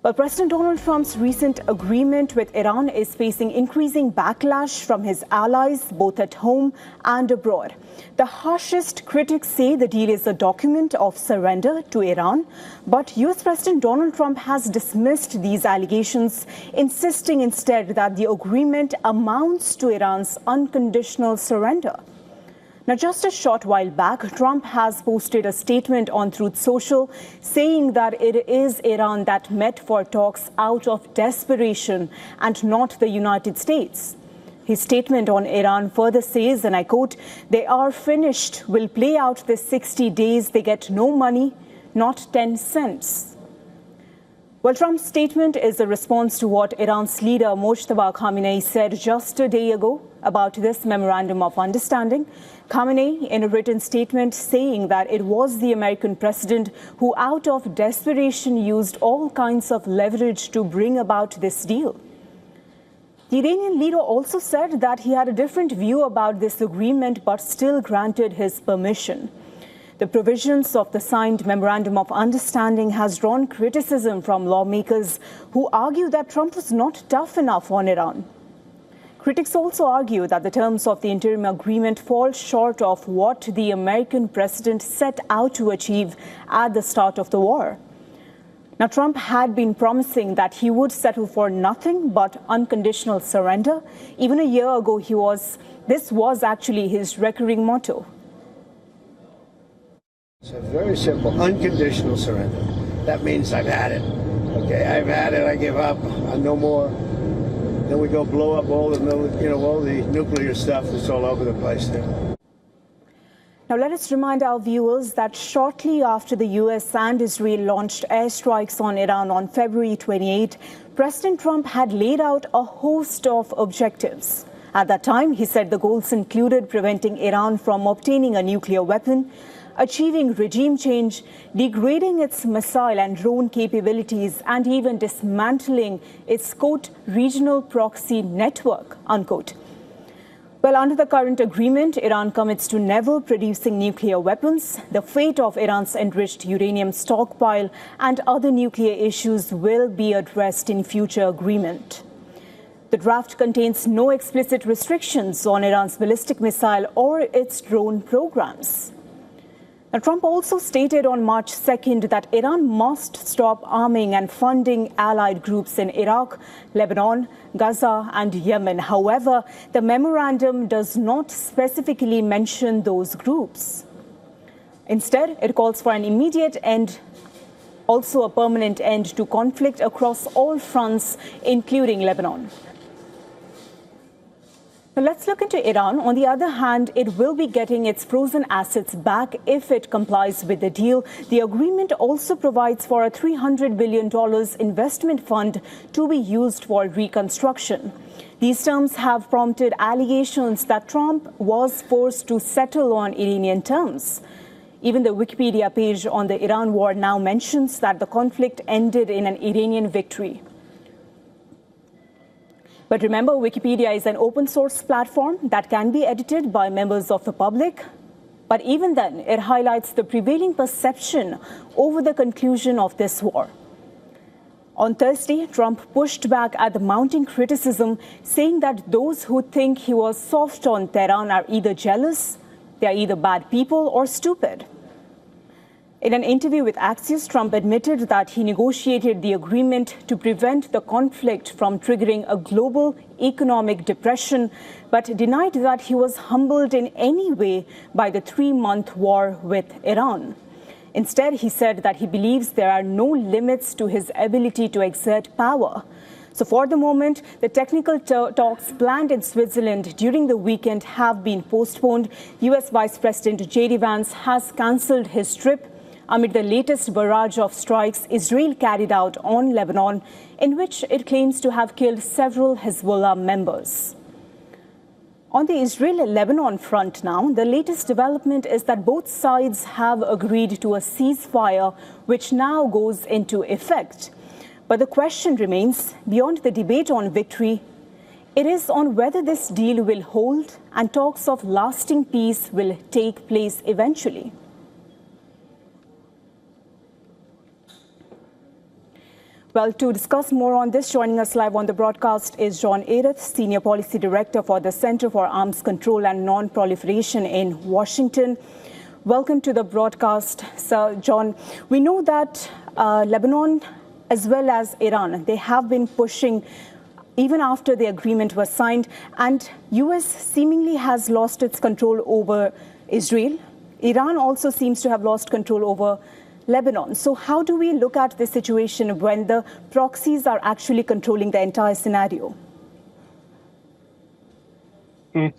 Well, President Donald Trump's recent agreement with Iran is facing increasing backlash from his allies, both at home and abroad. The harshest critics say the deal is a document of surrender to Iran, but US President Donald Trump has dismissed these allegations, insisting instead that the agreement amounts to Iran's unconditional surrender. Now, just a short while back, Trump has posted a statement on Truth Social saying that it is Iran that met for talks out of desperation and not the United States. His statement on Iran further says, and I quote, "They are finished. We'll play out the 60 days. They get no money, not 10 cents. Well, Trump's statement is a response to what Iran's leader Mojtaba Khamenei said just a day ago about this memorandum of understanding. Khamenei, in a written statement, saying that it was the American president who, out of desperation, used all kinds of leverage to bring about this deal. The Iranian leader also said that he had a different view about this agreement but still granted his permission. The provisions of the signed Memorandum of Understanding has drawn criticism from lawmakers who argue that Trump was not tough enough on Iran. Critics also argue that the terms of the interim agreement fall short of what the American president set out to achieve at the start of the war. Now, Trump had been promising that he would settle for nothing but unconditional surrender. Even a year ago, this was actually his recurring motto. It's a very simple, unconditional surrender. That means I've had it. Okay, I've had it. I give up. No more. Then we go blow up all the nuclear stuff that's all over the place there. Now, let us remind our viewers that shortly after the US and Israel launched airstrikes on Iran on February 28, President Trump had laid out a host of objectives. At that time, he said the goals included preventing Iran from obtaining a nuclear weapon, achieving regime change, degrading its missile and drone capabilities, and even dismantling its, quote, regional proxy network, unquote. Well, under the current agreement, Iran commits to never producing nuclear weapons. The fate of Iran's enriched uranium stockpile and other nuclear issues will be addressed in future agreement. The draft contains no explicit restrictions on Iran's ballistic missile or its drone programs. Now, Trump also stated on March 2nd that Iran must stop arming and funding allied groups in Iraq, Lebanon, Gaza, and Yemen. However, the memorandum does not specifically mention those groups. Instead, it calls for an immediate end, also a permanent end to conflict across all fronts, including Lebanon. Let's look into Iran. On the other hand, it will be getting its frozen assets back if it complies with the deal. The agreement also provides for a $300 billion investment fund to be used for reconstruction. These terms have prompted allegations that Trump was forced to settle on Iranian terms. Even the Wikipedia page on the Iran war now mentions that the conflict ended in an Iranian victory. But remember, Wikipedia is an open source platform that can be edited by members of the public. But even then, it highlights the prevailing perception over the conclusion of this war. On Thursday, Trump pushed back at the mounting criticism, saying that those who think he was soft on Tehran are either jealous, they are either bad people, or stupid. In an interview with Axios, Trump admitted that he negotiated the agreement to prevent the conflict from triggering a global economic depression, but denied that he was humbled in any way by the 3-month war with Iran. Instead, he said that he believes there are no limits to his ability to exert power. So for the moment, the technical talks planned in Switzerland during the weekend have been postponed. US Vice President J.D. Vance has cancelled his trip amid the latest barrage of strikes Israel carried out on Lebanon, in which it claims to have killed several Hezbollah members. On the Israel-Lebanon front now, the latest development is that both sides have agreed to a ceasefire, which now goes into effect. But the question remains, beyond the debate on victory, it is on whether this deal will hold and talks of lasting peace will take place eventually. Well, to discuss more on this, joining us live on the broadcast is John Erith, Senior Policy Director for the Center for Arms Control and Non-Proliferation in Washington. Welcome to the broadcast, Sir John. We know that Lebanon, as well as Iran, they have been pushing even after the agreement was signed, and US seemingly has lost its control over Israel. Iran also seems to have lost control over Lebanon. So how do we look at this situation when the proxies are actually controlling the entire scenario? It's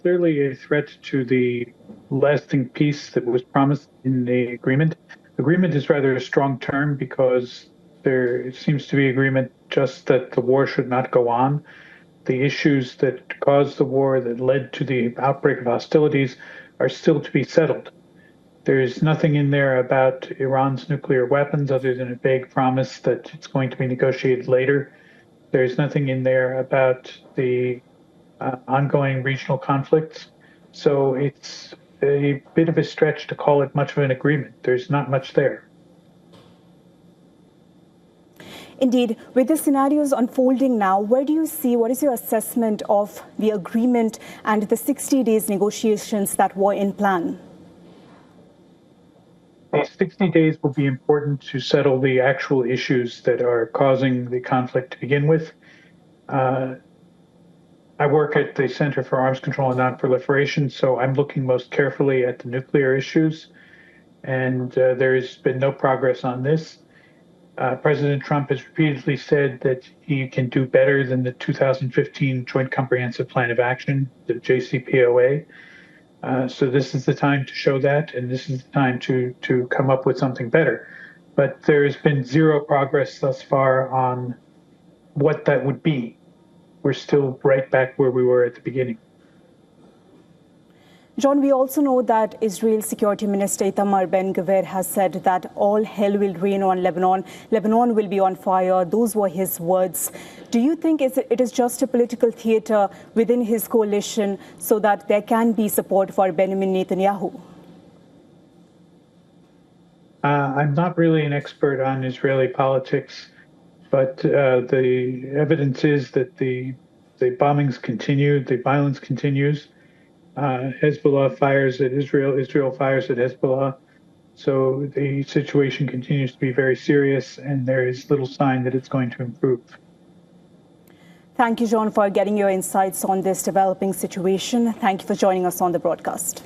clearly a threat to the lasting peace that was promised in the agreement. Agreement is rather a strong term because there seems to be agreement just that the war should not go on. The issues that caused the war, that led to the outbreak of hostilities, are still to be settled. There's nothing in there about Iran's nuclear weapons other than a vague promise that it's going to be negotiated later. There's nothing in there about the ongoing regional conflicts. So it's a bit of a stretch to call it much of an agreement. There's not much there. Indeed, with the scenarios unfolding now, where do you see, what is your assessment of the agreement and the 60 days negotiations that were in plan? The 60 days will be important to settle the actual issues that are causing the conflict to begin with. I work at the Center for Arms Control and Non-Proliferation, so I'm looking most carefully at the nuclear issues, and there's been no progress on this. President Trump has repeatedly said that he can do better than the 2015 Joint Comprehensive Plan of Action, the JCPOA. So this is the time to show that, and this is the time to come up with something better. But there has been zero progress thus far on what that would be. We're still right back where we were at the beginning. John, we also know that Israel's Security Minister Itamar Ben-Gvir has said that all hell will rain on Lebanon. Lebanon will be on fire. Those were his words. Do you think it is just a political theater within his coalition so that there can be support for Benjamin Netanyahu? I'm not really an expert on Israeli politics, but the evidence is that the bombings continue, the violence continues. Hezbollah fires at Israel, Israel fires at Hezbollah. So the situation continues to be very serious, and there is little sign that it's going to improve. Thank you, John, for getting your insights on this developing situation. Thank you for joining us on the broadcast.